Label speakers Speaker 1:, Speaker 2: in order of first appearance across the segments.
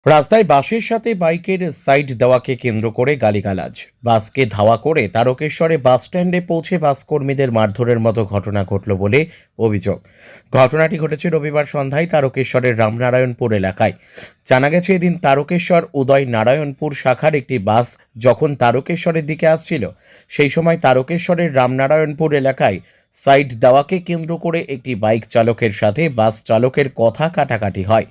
Speaker 1: রাস্তায় বাসের সাথে বাইকের সাইড দেওয়াকে কেন্দ্র করে গালিগালাজ, বাসকে ধাওয়া করে তারকেশ্বরে বাস স্ট্যান্ডে পৌঁছে বাস কর্মীদের মারধরের মতো ঘটনা ঘটল বলে অভিযোগ। ঘটনাটি ঘটেছে রবিবার সন্ধ্যায় তারকেশ্বরের রামনারায়ণপুর এলাকায়। জানা গেছে, এদিন তারকেশ্বর উদয় নারায়ণপুর শাখার একটি বাস যখন তারকেশ্বরের দিকে আসছিল, সেই সময় তারকেশ্বরের রামনারায়ণপুর এলাকায় সাইড দেওয়াকে কেন্দ্র করে একটি বাইক চালকের সাথে বাস চালকের কথা কাটাকাটি হয়।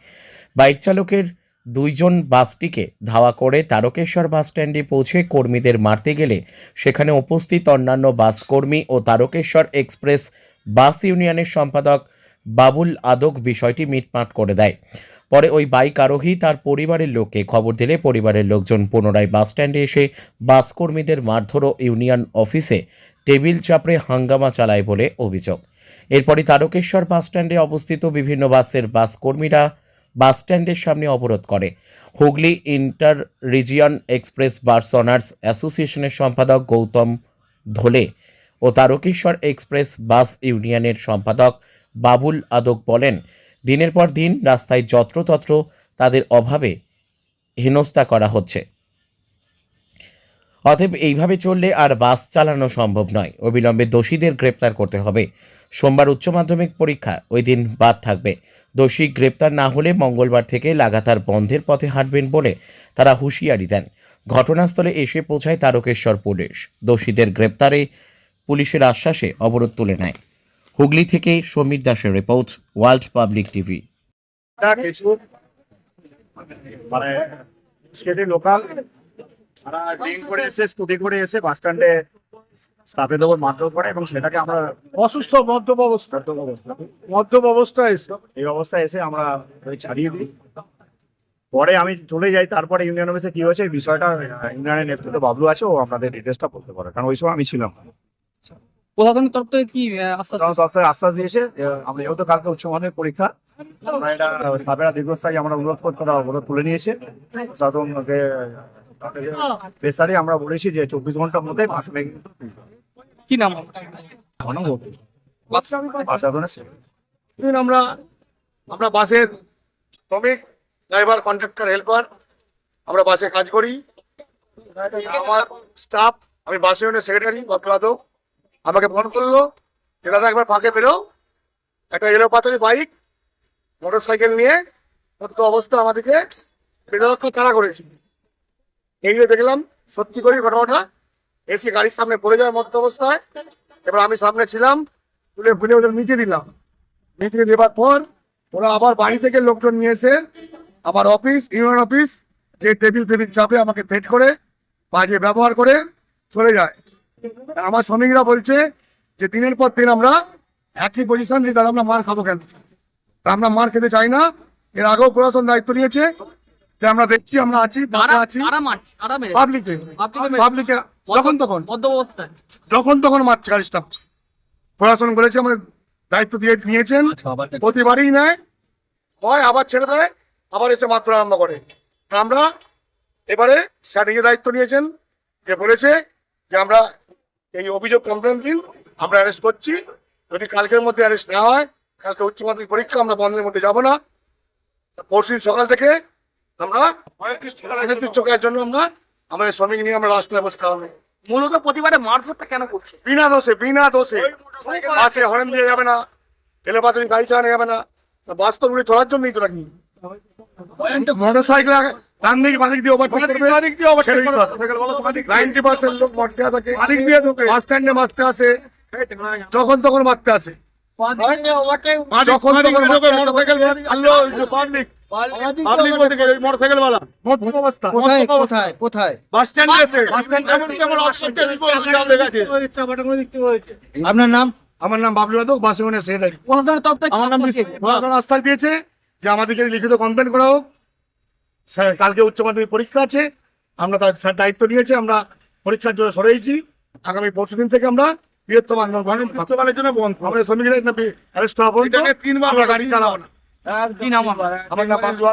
Speaker 1: বাইক চালকের দুইজন বাসটিকে ধাওয়া করে তারকেশ্বর বাস স্ট্যান্ডে পৌঁছে কর্মীদের মারতে গেলে সেখানে উপস্থিত অন্যান্য বাস কর্মী ও তারকেশ্বর এক্সপ্রেস বাস ইউনিয়নের সম্পাদক বাবুল আদক বিষয়টি মিটমাট করে দেয়। পরে ওই বাইক আরোহী তার পরিবারের লোককে খবর দিলে পরিবারের লোকজন পুনরায় বাস স্ট্যান্ডে এসে বাস কর্মীদের মারধর ও ইউনিয়ন অফিসে টেবিল চাপড়ে হাঙ্গামা চালায় বলে অভিযোগ। এরপরই তারকেশ্বর বাস স্ট্যান্ডে অবস্থিত বিভিন্ন বাসের বাস কর্মীরা বাস স্ট্যান্ডের সামনে অবরোধ করে। হুগলি ইন্টার রিজিয়ন এক্সপ্রেস বাস অনার্স অ্যাসোসিয়েশনের সম্পাদক গৌতম ধোলে ও তারকেশ্বর এক্সপ্রেস বাস ইউনিয়নের সম্পাদক বাবুল আদক বলেন, দিনের পর দিন রাস্তায় যত্রতত্র তাদের অভাবে হেনস্থা করা হচ্ছে। অতএব এইভাবে চললে আর বাস চালানো সম্ভব নয়। অবিলম্বে দোষীদের গ্রেপ্তার করতে হবে। সোমবার উচ্চ মাধ্যমিক পরীক্ষা, ওই দিন বাদ থাকবে। দোষী গ্রেপ্তার না হলে মঙ্গলবার থেকে লাগাতার বন্ধের পথে হাঁটবেন বলে তারা হুঁশিয়ারি দেন। ঘটনাস্থলে এসে পৌঁছায় তারকেশ্বর পুলিশ। দোষীদের গ্রেপ্তারে পুলিশের আশ্বাসে অবরোধ তুলে নেয়। হুগলি থেকে সমীর দাসের রিপোর্ট, ওয়ার্ল্ড পাবলিক টিভি।
Speaker 2: কিছু মানে স্টেটে লোকাল তারা ড্রিঙ্ক করে এসে স্কুটি করে এসে বাস স্ট্যান্ডে স্টাফের ওপর মারধর করে এবং সেটাকে আমরা
Speaker 3: অসুস্থ মদ্যপ অবস্থায় এসে
Speaker 2: এই অবস্থায় এসে আমরা ওই ছাড়িয়ে দিই। পরে আমি চলে যাই। তারপরে ইউনিয়ন অফিসে কি হয়েছে এই বিষয়টা ইউনিয়নের নেতৃত্ব বাবলু আছে, ও আপনাদের ডিটেলসটা বলতে পারে, কারণ ওই সময় আমি ছিলাম।
Speaker 4: প্রশাসনের তরফ থেকে কি আশ্বাস
Speaker 2: দপ্তরে আশ্বাস দিয়েছে আমরা যেহেতু কালকে উচ্চ মাধ্যমিক পরীক্ষা, আমরা এটা সাবেরা দীর্ঘস্থায়ী আমরা অনুরোধ করতে অবরোধ তুলে নিয়েছে প্রশাসনকে। প্রেসারে আমরা বলেছি যে 24 ঘন্টার মধ্যে আসলে
Speaker 4: কি নাম
Speaker 3: আমরা বাসের শ্রমিক, ড্রাইভার, কন্ট্রাক্টর, হেল্পার, আমরা বাসে কাজ করি। আমার স্টাফ, আমি বাস ইউনিয়নের সেক্রেটারি বাবু আমাকে ফোন করলো যে দাদা একবার ফাঁকে বেরো, একটা এলো পাতারি বাইক মোটর সাইকেল নিয়ে মধ্য অবস্থা আমাদেরকে বেদরক্ষ তাড়া করেছে। এইগুলো দেখলাম, সত্যি করি ঘটনাটা। এসে গাড়ির সামনে পড়ে যায় মধ্য অবস্থায়। এবার আমি সামনে ছিলাম, তুলে ভুলে ওদের মিটিয়ে দিলাম। মিটিয়ে দেওয়ার পর ওরা আবার বাড়ি থেকে লোকজন নিয়ে এসে আমার অফিস, ইউনিয়ন অফিস, যে টেবিল চাপে আমাকে থ্রেট করে বাজে ব্যবহার করে চলে যায়। আমার শ্রমিকরা বলছে যে দিনের পর দিন আমরা একই পজিশন দিয়ে তাহলে আমরা মার খাবো কেন? তা আমরা মার খেতে চাই না। এর আগেও প্রশাসন দায়িত্ব নিয়েছে যে আমরা দেখছি, আমরা আছি, বাসে আছি, পাবলিকে যখন তখন মারছে গাড়ি স্টাফ। প্রশাসন বলেছে আমাদের দায়িত্ব দিয়ে নিয়েছেন, প্রতিবারই নেয়, হয় আবার ছেড়ে দেয়, আবার এসে মাত্র আরম্ভ করে। আমরা এবারে স্যার নিজে দায়িত্ব নিয়েছেন, যে বলেছে যে আমরা এই অভিযোগ কমপ্লেন দিন, আমরা অ্যারেস্ট করছি। যদি কালকের মধ্যে অ্যারেস্ট না হয়, কালকে উচ্চ মাধ্যমিক পরীক্ষা, আমরা বন্ধের মধ্যে যাব না। পরশু সকাল থেকে আমরা অনির্দিষ্ট কাজের জন্য আমরা আমাদের শ্রমিক নিয়ে আমরা রাস্তায় বসতে হবে।
Speaker 4: মূলত প্রতিবারে মারধরটা কেন করছে?
Speaker 2: বিনা দোষে বাসে হরেন দিয়ে যাবে না, এলেপাতে গাড়ি চালানো যাবে না। বাস তো উড়ে চলার জন্যই তো নাকি মোটর সাইকেল ডান দিক বাদিক দিয়ে ওভারটেক করবে, 90% লোক মারতে থাকে, বাস স্ট্যান্ডে মারতে আসে, যখন তখন মারতে আসে, যখন তখন
Speaker 5: আপনার নাম?
Speaker 2: আমার নাম বাবলু আদক, বাস ইউনিয়নের সেক্রেটারি।
Speaker 4: প্রশাসনের তরফ থেকে
Speaker 2: আমার নাম প্রশাসন আশ্বাস দিয়েছে যে আমাদেরকে লিখিত কমপ্লেন করা হোক। কালকে উচ্চ মাধ্যমিক পরীক্ষা আছে, আমরা তার দায়িত্ব নিয়েছি, আমরা পরীক্ষার জন্য সরেছি। আগামী পরশুদিন থেকে আমরা বৃহত্তম আন্দোলনের জন্য বন্ধ। আমাদের শ্রমিকরা অ্যারেস্ট হওয়া পর্যন্ত 3 বার গাড়ি চালাবো না।
Speaker 4: কি নাম?
Speaker 2: আমার নাম বাবলু আদক।